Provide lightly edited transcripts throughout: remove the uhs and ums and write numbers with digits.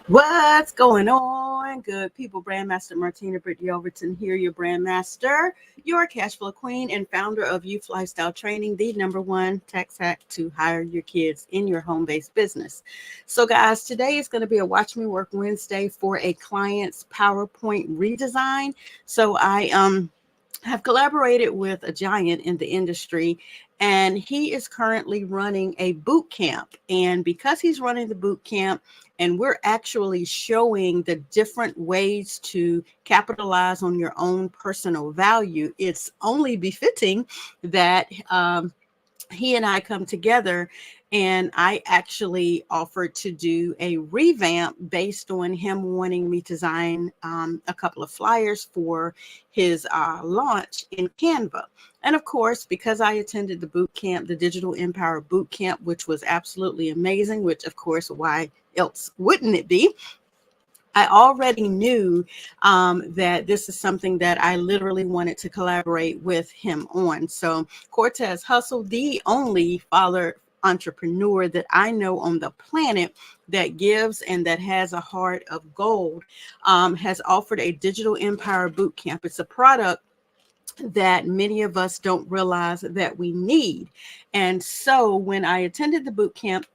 What's going on, good people? BrandMaster Martina, Britt, Yelverton here, your BrandMaster, your cash flow queen and founder of Youth Lifestyle Training, the number one tax hack to hire your kids in your home-based business. So guys, today is going to be a Watch Me Work Wednesday for a client's PowerPoint redesign. So I have collaborated with a giant in the industry, and he is currently running a boot camp. And because he's running the boot camp and we're actually showing the different ways to capitalize on your own personal value, it's only befitting that he and I come together, and I actually offered to do a revamp based on him wanting me to design a couple of flyers for his launch in Canva. And of course, because I attended the boot camp, the Digital Empower boot camp, which was absolutely amazing, which of course, why else wouldn't it be? I already knew that this is something that I literally wanted to collaborate with him on. So Cortez Hustle, the only father entrepreneur that I know on the planet that gives and that has a heart of gold, has offered a Digital Empire Bootcamp. It's a product that many of us don't realize that we need. And so when I attended the boot camp,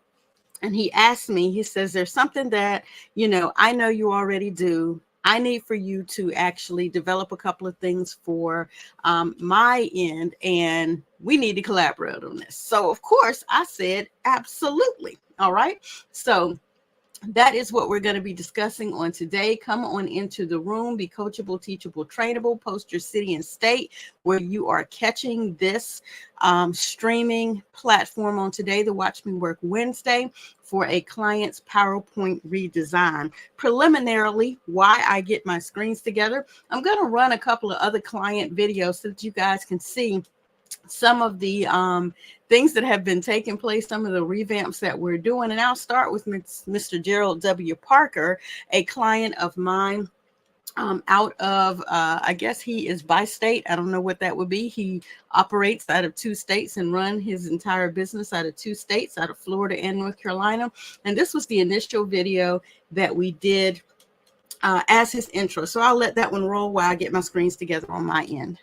and he asked me, he says, there's something that, I know you already do. I need for you to actually develop a couple of things for my end, and we need to collaborate on this. So, of course, I said, absolutely. All right. So that is what we're going to be discussing on today. Come on into the room, be coachable, teachable, trainable, post your city and state where you are catching this streaming platform on today, the Watch Me Work Wednesday, for a client's PowerPoint redesign. Preliminarily, why I get my screens together, I'm going to run a couple of other client videos so that you guys can see some of the things that have been taking place, some of the revamps that we're doing. And I'll start with Mr. Gerald W. Parker, a client of mine out of, I guess he is by state. I don't know what that would be. He operates out of 2 states and run his entire business out of 2 states, out of Florida and North Carolina. And this was the initial video that we did as his intro. So I'll let that one roll while I get my screens together on my end.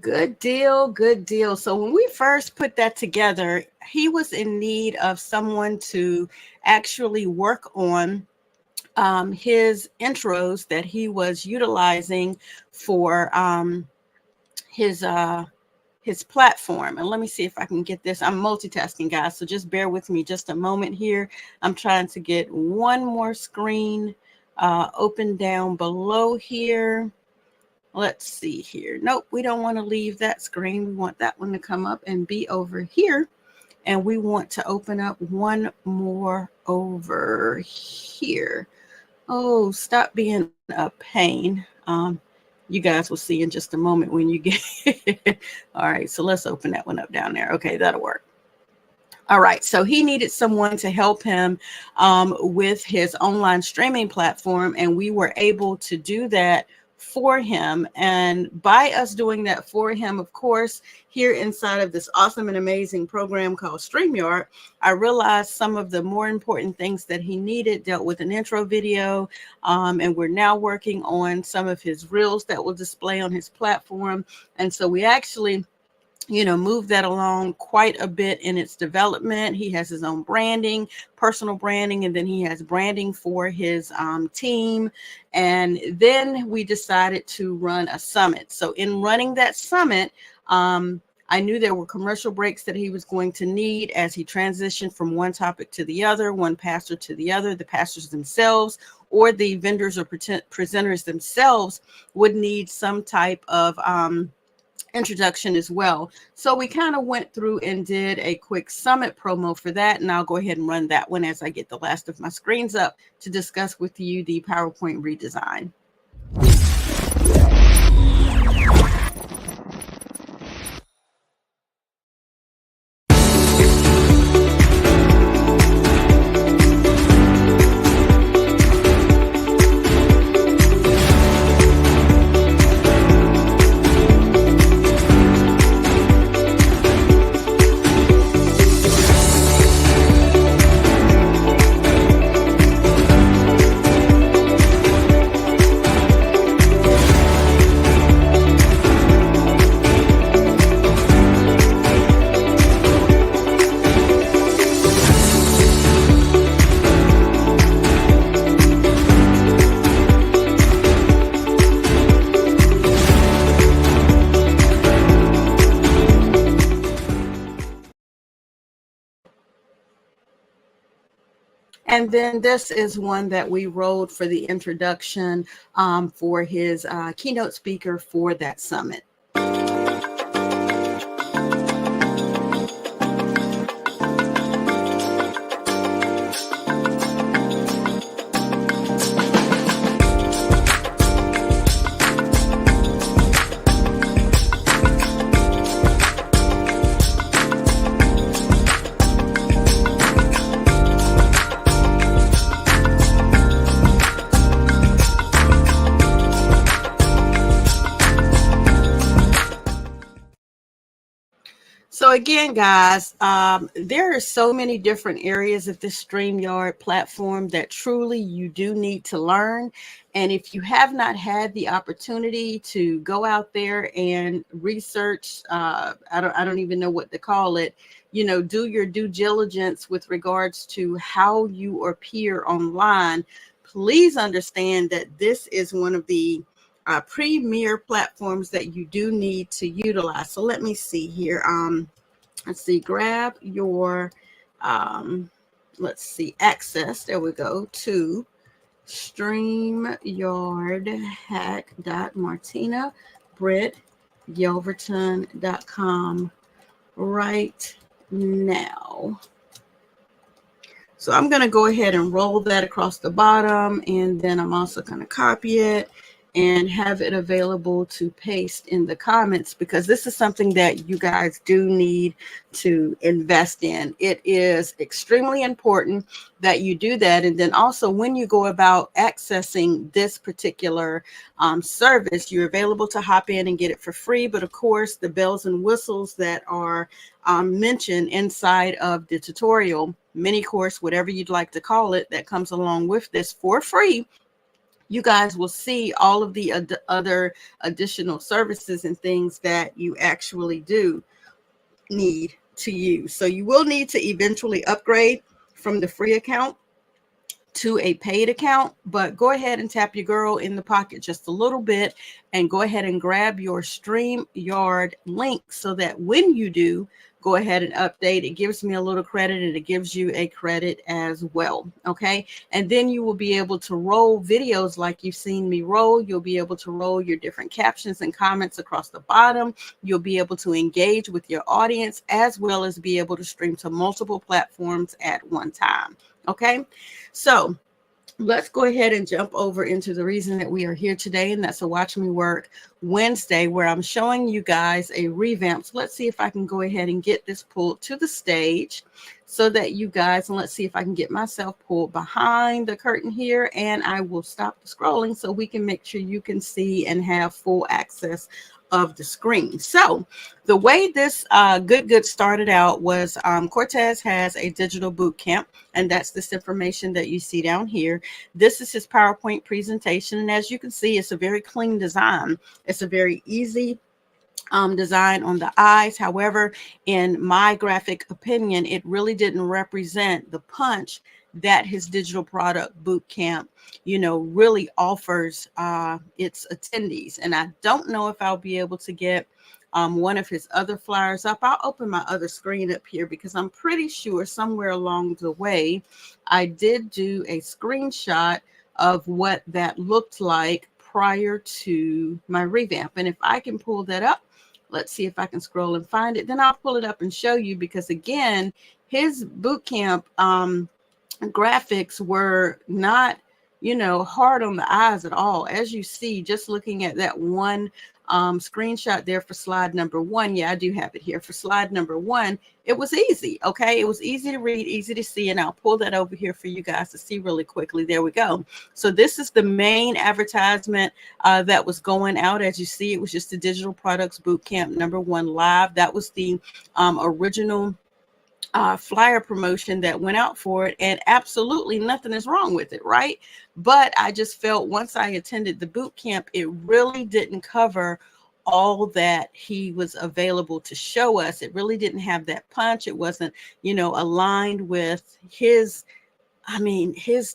Good deal. Good deal. So when we first put that together, he was in need of someone to actually work on his intros that he was utilizing for his platform. And let me see if I can get this. I'm multitasking, guys, so just bear with me just a moment here. I'm trying to get one more screen open down below here. Let's see here. Nope, we don't want to leave that screen. We want that one to come up and be over here. And we want to open up one more over here. Oh, stop being a pain. You guys will see in just a moment when you get all right, so let's open that one up down there. Okay, that'll work. All right, so he needed someone to help him with his online streaming platform, and we were able to do that for him. And by us doing that for him, of course, here inside of this awesome and amazing program called StreamYard, I realized some of the more important things that he needed dealt with an intro video. And we're now working on some of his reels that will display on his platform. And so we actually move that along quite a bit in its development. He has his own branding, personal branding, and then he has branding for his team. And then we decided to run a summit. So in running that summit, I knew there were commercial breaks that he was going to need as he transitioned from one topic to the other, one pastor to the other. The pastors themselves or the vendors or presenters themselves would need some type of introduction as well. So we kind of went through and did a quick summit promo for that. And I'll go ahead and run that one as I get the last of my screens up to discuss with you the PowerPoint redesign. And then this is one that we wrote for the introduction for his keynote speaker for that summit. So again, guys, there are so many different areas of this StreamYard platform that truly you do need to learn. And if you have not had the opportunity to go out there and research, I don't even know what to call it, do your due diligence with regards to how you appear online, please understand that this is one of the premier platforms that you do need to utilize. So let me see here. Let's see, grab your, let's see, access, there we go, to StreamYardHack.Martina, Britt, Yelverton.com right now. So I'm going to go ahead and roll that across the bottom, and then I'm also going to copy it and have it available to paste in the comments, because this is something that you guys do need to invest in. It is extremely important that you do that. And then also when you go about accessing this particular service, you're available to hop in and get it for free. But of course, the bells and whistles that are mentioned inside of the tutorial, mini course, whatever you'd like to call it, that comes along with this for free, you guys will see all of the other additional services and things that you actually do need to use. So you will need to eventually upgrade from the free account to a paid account, but go ahead and tap your girl in the pocket just a little bit and go ahead and grab your StreamYard link so that when you do go ahead and update, it gives me a little credit and it gives you a credit as well. Okay. And then you will be able to roll videos like you've seen me roll. You'll be able to roll your different captions and comments across the bottom. You'll be able to engage with your audience as well as be able to stream to multiple platforms at one time. Okay. So let's go ahead and jump over into the reason that we are here today, and that's a Watch Me Work Wednesday, where I'm showing you guys a revamp. So let's see if I can go ahead and get this pulled to the stage so that you guys, and let's see if I can get myself pulled behind the curtain here, and I will stop the scrolling so we can make sure you can see and have full access of the screen. So the way this good started out was Cortez has a digital boot camp, and that's this information that you see down here. This is his PowerPoint presentation, and as you can see, it's a very clean design. It's a very easy design on the eyes. However, in my graphic opinion, it really didn't represent the punch that his digital product boot camp, really offers its attendees. And I don't know if I'll be able to get one of his other flyers up. I'll open my other screen up here because I'm pretty sure somewhere along the way, I did do a screenshot of what that looked like prior to my revamp. And if I can pull that up, let's see if I can scroll and find it. Then I'll pull it up and show you, because again, his bootcamp graphics were not, hard on the eyes at all. As you see, just looking at that one screenshot there for slide number 1. Yeah, I do have it here. For slide number 1, it was easy. Okay, it was easy to read, easy to see, and I'll pull that over here for you guys to see really quickly. There we go. So this is the main advertisement that was going out. As you see, it was just the Digital Products Bootcamp #1 live. That was the original flyer promotion that went out for it, and absolutely nothing is wrong with it, right? But I just felt once I attended the boot camp, it really didn't cover all that he was available to show us. It really didn't have that punch. It wasn't, aligned with his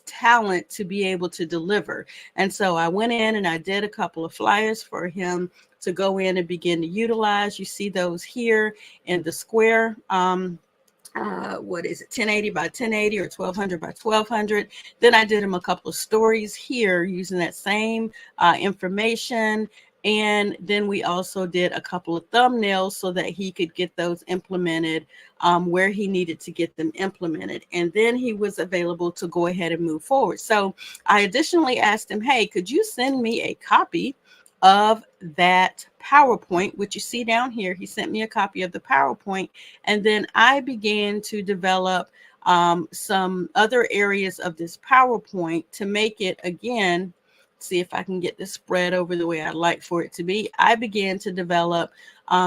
talent to be able to deliver. And so I went in and I did a couple of flyers for him to go in and begin to utilize. You see those here in the square. What is it, 1080 by 1080 or 1200 by 1200. Then I did him a couple of stories here using that same information. And then we also did a couple of thumbnails so that he could get those implemented where he needed to get them implemented. And then he was available to go ahead and move forward. So I additionally asked him, hey, could you send me a copy of that PowerPoint, which you see down here? He sent me a copy of the PowerPoint, and then I began to develop some other areas of this PowerPoint to make it, again, see if I can get this spread over the way I'd like for it to be. I began to develop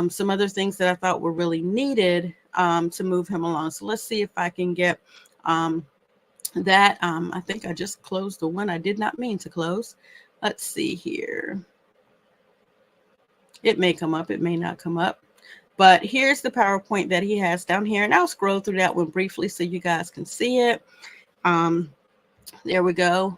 some other things that I thought were really needed to move him along. So let's see if I can get that. I think I just closed the one I did not mean to close. Let's see here. It may come up, it may not come up, but here's the PowerPoint that he has down here. And I'll scroll through that one briefly so you guys can see it. There we go.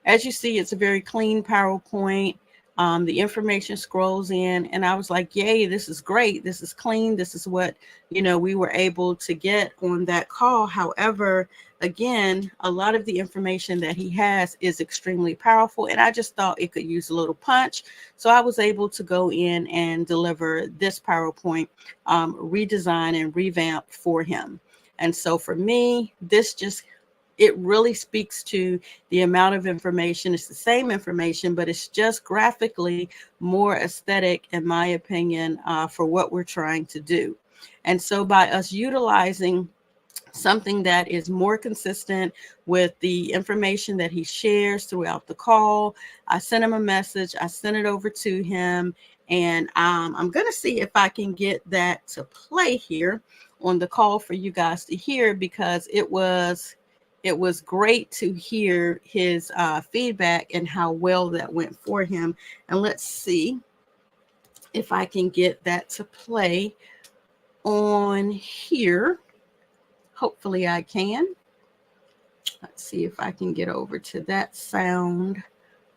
As you see, it's a very clean PowerPoint. The information scrolls in, and I was like, yay, this is great. This is clean. This is what, we were able to get on that call. However, again, a lot of the information that he has is extremely powerful, and I just thought it could use a little punch. So I was able to go in and deliver this PowerPoint redesign and revamp for him. And so for me, it really speaks to the amount of information. It's the same information, but it's just graphically more aesthetic, in my opinion, for what we're trying to do. And so by us utilizing something that is more consistent with the information that he shares throughout the call, I sent him a message, I sent it over to him, and I'm going to see if I can get that to play here on the call for you guys to hear, because it was great to hear his feedback and how well that went for him. And let's see if I can get that to play on here. Hopefully I can. Let's see if I can get over to that sound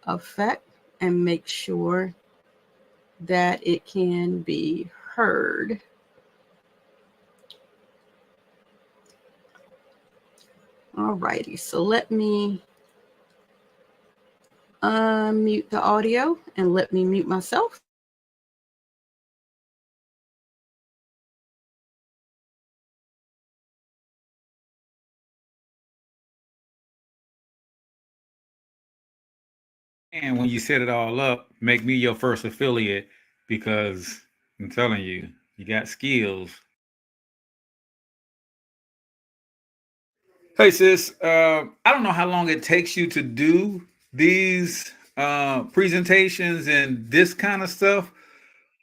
effect and make sure that it can be heard. All righty, so let me unmute the audio and let me mute myself. And when you set it all up, make me your first affiliate, because I'm telling you, you got skills. Hey, sis, I don't know how long it takes you to do these presentations and this kind of stuff,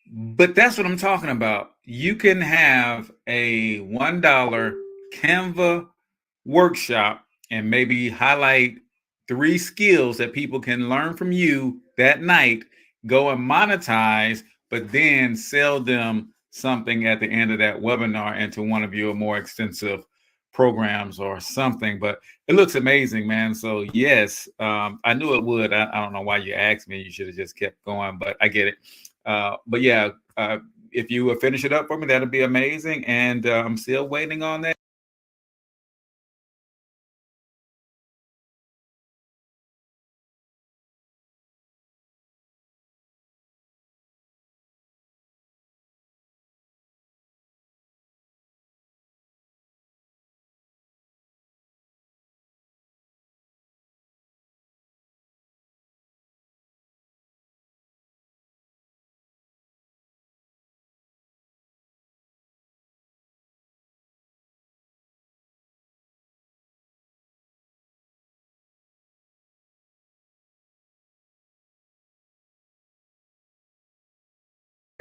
but that's what I'm talking about. You can have a $1 Canva workshop and maybe highlight 3 skills that people can learn from you that night, go and monetize, but then sell them something at the end of that webinar into one of your more extensive programs or something. But it looks amazing, man. So yes, I knew it would. I don't know why you asked me. You should have just kept going, but I get it. But yeah, if you would finish it up for me, that'd be amazing. And I'm still waiting on that.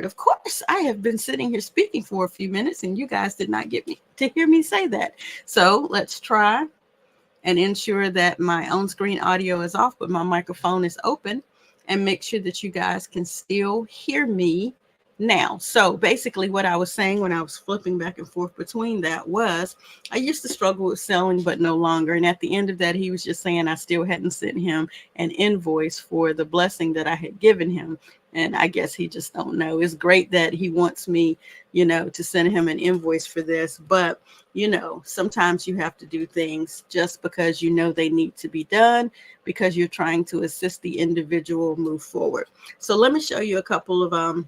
Of course, I have been sitting here speaking for a few minutes and you guys did not get me to hear me say that. So let's try and ensure that my on-screen audio is off, but my microphone is open, and make sure that you guys can still hear me now. So basically what I was saying when I was flipping back and forth between that was I used to struggle with selling, but no longer. And at the end of that, he was just saying I still hadn't sent him an invoice for the blessing that I had given him. And I guess he just don't know. It's great that he wants me, to send him an invoice for this. But, sometimes you have to do things just because they need to be done, because you're trying to assist the individual move forward. So let me show you a couple of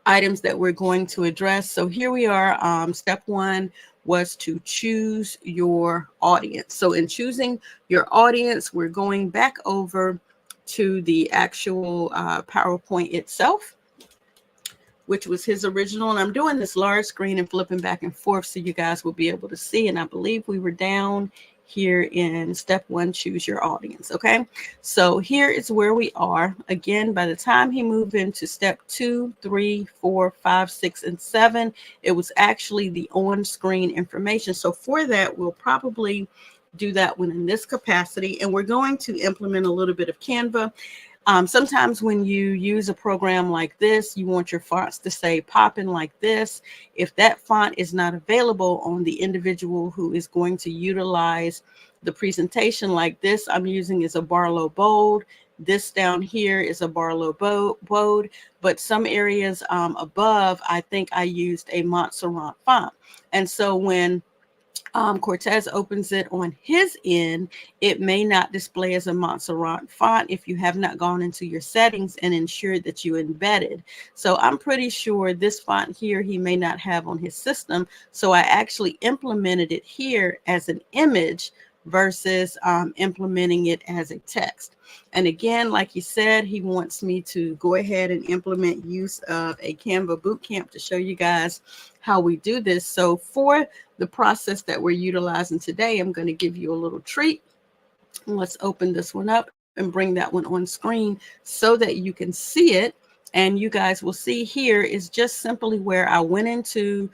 items that we're going to address. So here we are. Step one was to choose your audience. So in choosing your audience, we're going back over to the actual PowerPoint itself, which was his original. And I'm doing this large screen and flipping back and forth so you guys will be able to see. And I believe we were down here in step one, choose your audience. Okay, so here is where we are. Again, by the time he moved into step 2, 3, 4, 5, 6, and 7, it was actually the on-screen information. So for that, we'll probably do that one in this capacity, and we're going to implement a little bit of Canva. Sometimes when you use a program like this, you want your fonts to say popping like this. If that font is not available on the individual who is going to utilize the presentation like this, I'm using is a Barlow Bold. This down here is a Barlow Bold, but some areas above, I think I used a Montserrat font. And so when Cortez opens it on his end, it may not display as a Montserrat font if you have not gone into your settings and ensured that you embedded. So I'm pretty sure this font here he may not have on his system. So I actually implemented it here as an image versus implementing it as a text. And again, like he said, he wants me to go ahead and implement use of a Canva bootcamp to show you guys how we do this. So for the process that we're utilizing today, I'm going to give you a little treat. Let's open this one up and bring that one on screen so that you can see it. And you guys will see here is just simply where I went into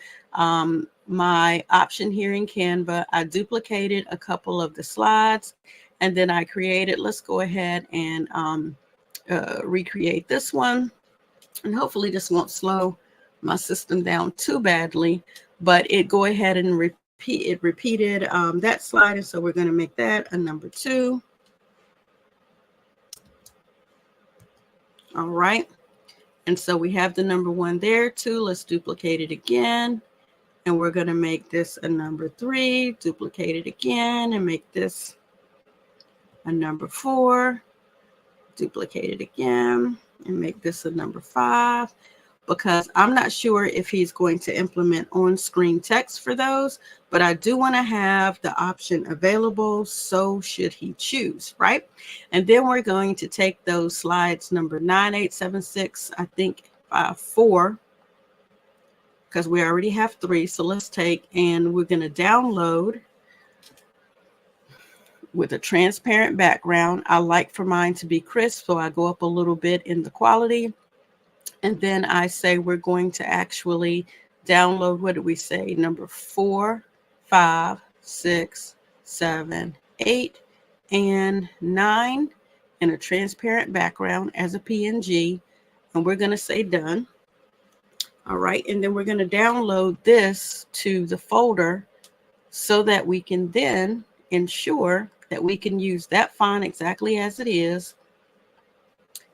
my option here in Canva. I duplicated a couple of the slides, and then I created, let's go ahead and recreate this one. And hopefully this won't slow my system down too badly, but it go ahead and repeated that slide. And so we're going to make that a number 2. All right. And so we have the number 1 there too. Let's duplicate it again. And we're going to make this a number 3, duplicate it again and make this a number 4, duplicate it again and make this a number 5, because I'm not sure if he's going to implement on-screen text for those, but I do want to have the option available, so should he choose, right? And then we're going to take those slides number 9, 8, 7, 6, I think 4, because we already have 3. So let's take, and we're going to download with a transparent background. I like for mine to be crisp, so I go up a little bit in the quality. And then I say we're going to actually download, what did we say? Number 4, 5, 6, 7, 8, and 9 in a transparent background as a PNG. And we're going to say done. All right. And then we're going to download this to the folder so that we can then ensure that we can use that font exactly as it is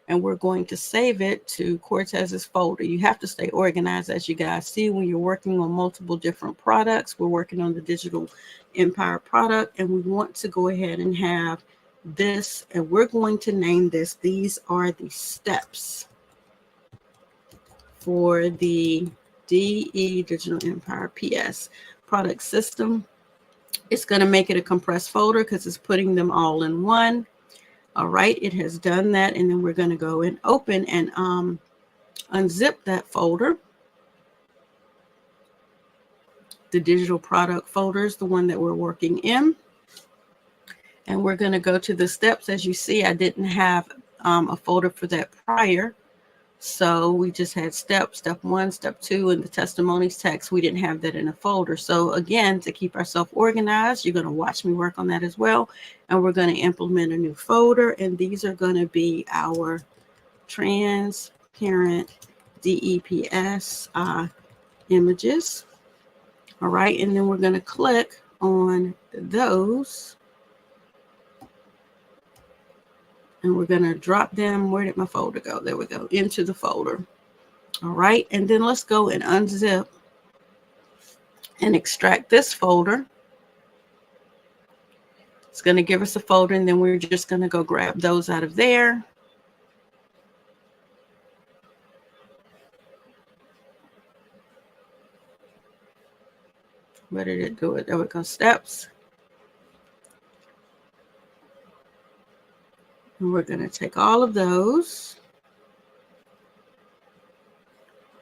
and we're going to save it to Cortez's folder. You have to stay organized, as you guys see, when you're working on multiple different products. We're working on the Digital Empire product, and we want to go ahead and have this, and we're going to name this. These are the steps for the DE Digital Empire PS product system. It's going to make it a compressed folder because it's putting them all in one. All right, it has done that, and then we're going to go and open and unzip that folder. The digital product folder is the one that we're working in. And we're going to go to the steps. As you see, I didn't have a folder for that prior. So we just had step 1, step 2, and the testimonies text. We didn't have that in a folder. So again, to keep ourselves organized, you're going to watch me work on that as well. And we're going to implement a new folder. And these are going to be our transparent DEPS images. All right. And then we're going to click on those. And we're going to drop them. Where did my folder go? There we go. Into the folder. All right. And then let's go and unzip and extract this folder. It's going to give us a folder, and then we're just going to go grab those out of there. Where did it do it? There we go. Steps. And we're going to take all of those,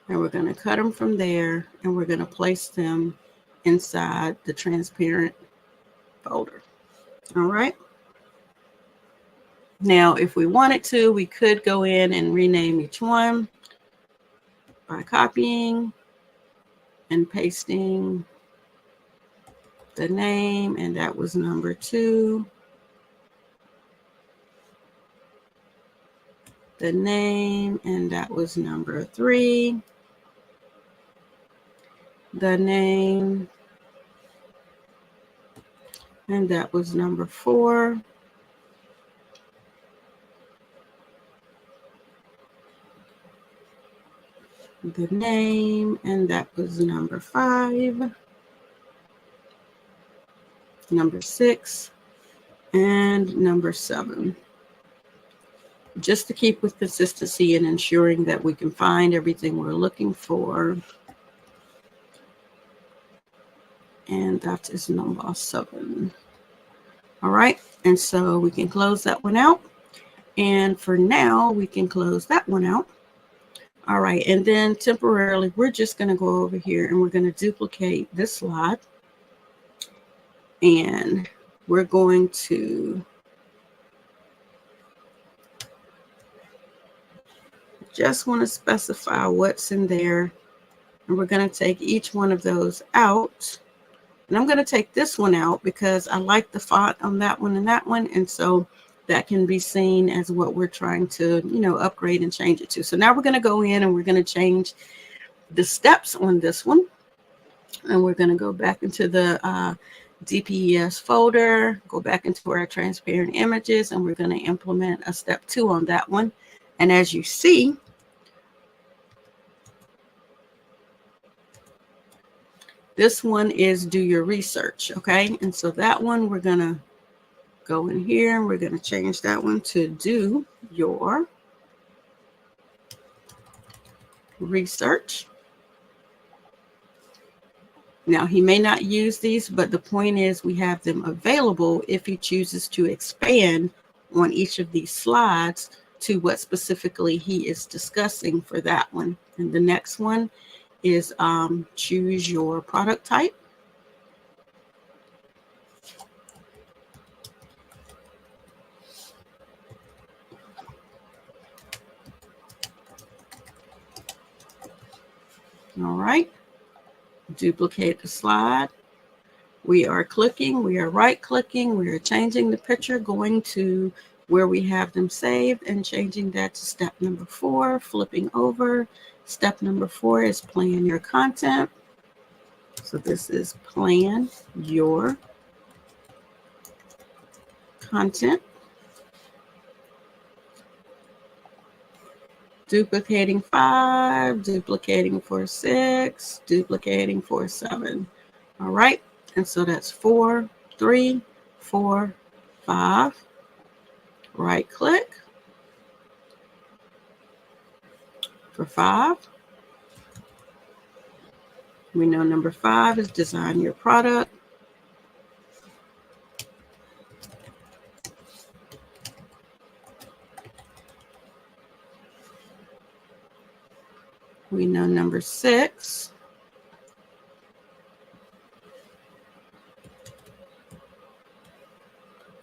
and we're going to cut them from there, and we're going to place them inside the transparent folder. All right. Now, if we wanted to, we could go in and rename each one by copying and pasting the name, and that was number 2. The name, and that was number 3. The name, and that was number 4. The name, and that was number 5. Number 6, and number 7. Just to keep with consistency and ensuring that we can find everything we're looking for. And that is number 7. All right. And so we can close that one out. And for now, we can close that one out. All right. And then temporarily, we're just going to go over here and we're going to duplicate this slide. And we're going to just want to specify what's in there. And we're going to take each one of those out. And I'm going to take this one out because I like the font on that one and that one. And so that can be seen as what we're trying to, upgrade and change it to. So now we're going to go in and we're going to change the steps on this one. And we're going to go back into the DPES folder, go back into our transparent images, and we're going to implement a step 2 on that one. And as you see, this one is do your research, okay? And so that one, we're going to go in here and we're going to change that one to do your research. Now, he may not use these, but the point is we have them available if he chooses to expand on each of these slides to what specifically he is discussing for that one. And the next one is choose your product type. All right. Duplicate the slide. We are clicking, we are right clicking, we are changing the picture, going to where we have them saved and changing that to step number 4, flipping over. Step number 4 is plan your content. So this is plan your content. duplicating 5, duplicating for 6, duplicating for 7. All right, and so that's 4, 3, 4, 5. Right click for 5. We know number 5 is design your product. We know number 6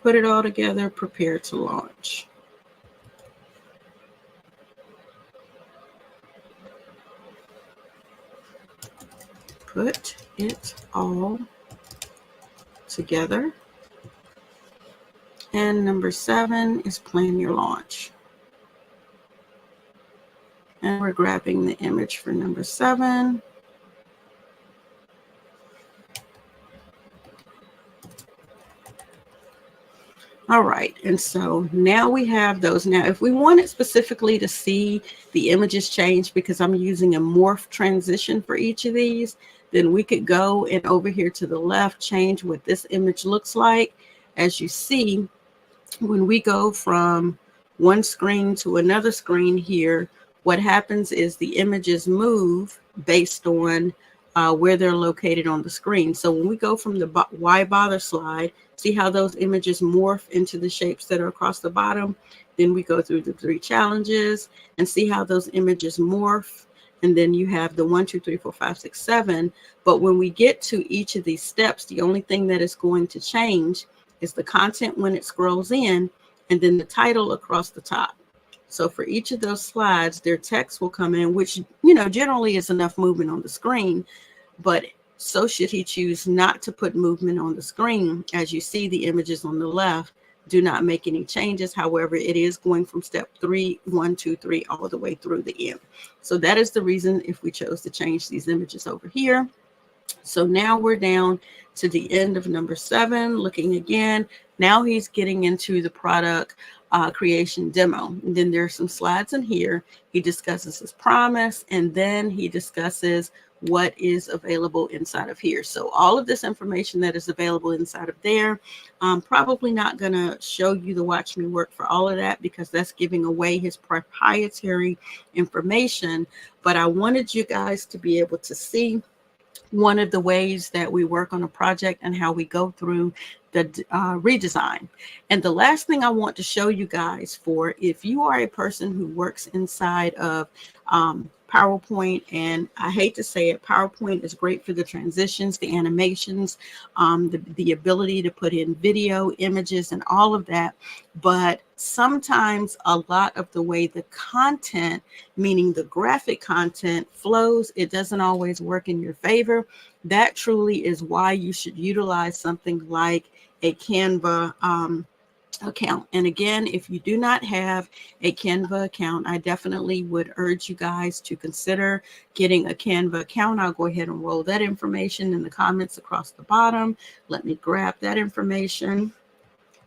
put it all together, prepare to launch. Put it all together. And number 7 is plan your launch. And we're grabbing the image for number 7. All right, and so now we have those. Now, if we wanted specifically to see the images change, because I'm using a morph transition for each of these, then we could go and over here to the left, change what this image looks like. As you see, when we go from one screen to another screen here, what happens is the images move based on where they're located on the screen. So when we go from the why bother slide, see how those images morph into the shapes that are across the bottom. Then we go through the 3 challenges and see how those images morph. And then you have the 1, 2, 3, 4, 5, 6, 7. But when we get to each of these steps, the only thing that is going to change is the content when it scrolls in, and then the title across the top. So for each of those slides, their text will come in, which, generally is enough movement on the screen, but so should he choose not to put movement on the screen. As you see, the images on the left do not make any changes. However, it is going from step 3, 1, 2, 3, all the way through the end. So that is the reason if we chose to change these images over here. So now we're down to the end of number 7, looking again. Now he's getting into the product creation demo. And then there's some slides in here. He discusses his promise, and then he discusses what is available inside of here. So all of this information that is available inside of there, I'm probably not going to show you the watch me work for all of that, because that's giving away his proprietary information. But I wanted you guys to be able to see one of the ways that we work on a project and how we go through the redesign. And the last thing I want to show you guys, for if you are a person who works inside of PowerPoint, and I hate to say it, PowerPoint is great for the transitions, the animations, the ability to put in video, images, and all of that. But sometimes a lot of the way the content, meaning the graphic content, flows, it doesn't always work in your favor. That truly is why you should utilize something like a Canva account. And again, if you do not have a Canva account, I definitely would urge you guys to consider getting a Canva account. I'll go ahead and roll that information in the comments across the bottom. Let me grab that information.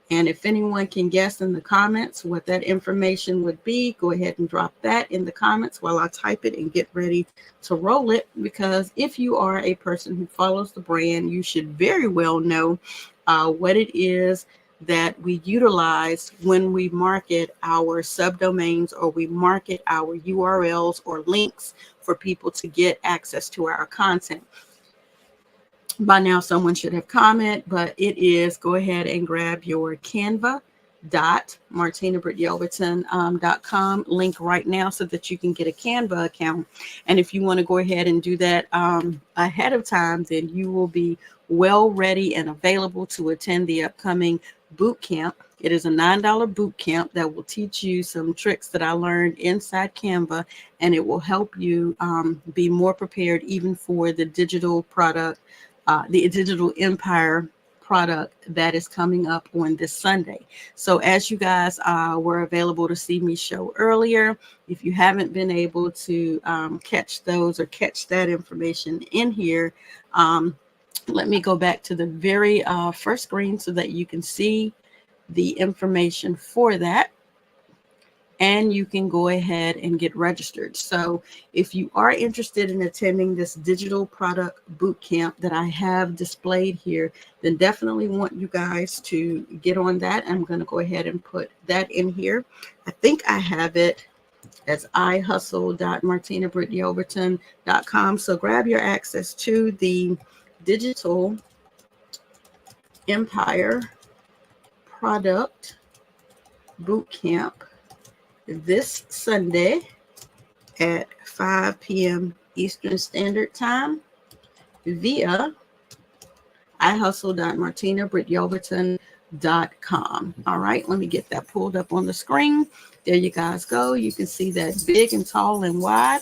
And if anyone can guess in the comments what that information would be, go ahead and drop that in the comments while I type it and get ready to roll it. Because if you are a person who follows the brand, you should very well know what it is that we utilize when we market our subdomains, or we market our URLs or links for people to get access to our content. By now, someone should have commented, but it is, go ahead and grab your canva.martinabrityelverton.com link right now so that you can get a Canva account. And if you want to go ahead and do that ahead of time, then you will be well ready and available to attend the upcoming boot camp. It is a $9 boot camp that will teach you some tricks that I learned inside Canva, and it will help you be more prepared even for the digital product, the Digital Empire product that is coming up on this Sunday. So as you guys were available to see me show earlier, if you haven't been able to catch those or catch that information in here, let me go back to the very first screen so that you can see the information for that. and you can go ahead and get registered. So if you are interested in attending this digital product boot camp that I have displayed here, then definitely want you guys to get on that. I'm going to go ahead and put that in here. I think I have it as ihustle.martinabrittYelverton.com. So grab your access to the digital empire product boot camp this Sunday at 5 p.m. Eastern Standard Time via ihustle.martinabrittYelverton.com. All right, let me get that pulled up on the screen. There you guys go. You can see that big and tall and wide.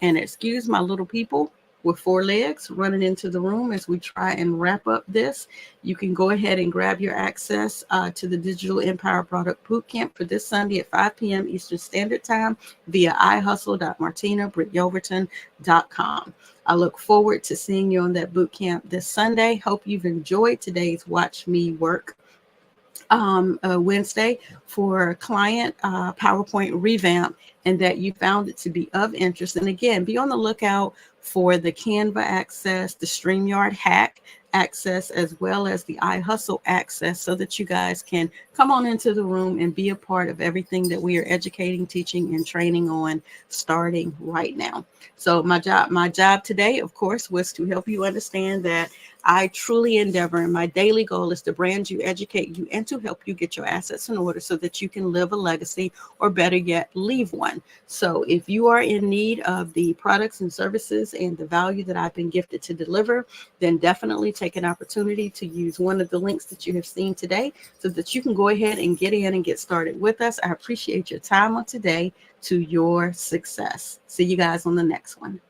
And excuse my little people with 4 legs running into the room as we try and wrap up this. You can go ahead and grab your access to the Digital Empire Product Bootcamp for this Sunday at 5 p.m. Eastern Standard Time via ihustle.martinabrittYelverton.com. I look forward to seeing you on that bootcamp this Sunday. Hope you've enjoyed today's Watch Me Work Wednesday for client PowerPoint revamp, and that you found it to be of interest. And again, be on the lookout for the Canva access, the StreamYard hack access, as well as the iHustle access, so that you guys can come on into the room and be a part of everything that we are educating, teaching, and training on starting right now. So my job today, of course, was to help you understand that I truly endeavor, and my daily goal is to brand you, educate you, and to help you get your assets in order so that you can live a legacy, or better yet, leave one. So if you are in need of the products and services and the value that I've been gifted to deliver, then definitely take an opportunity to use one of the links that you have seen today so that you can go ahead and get in and get started with us. I appreciate your time on today. To your success. See you guys on the next one.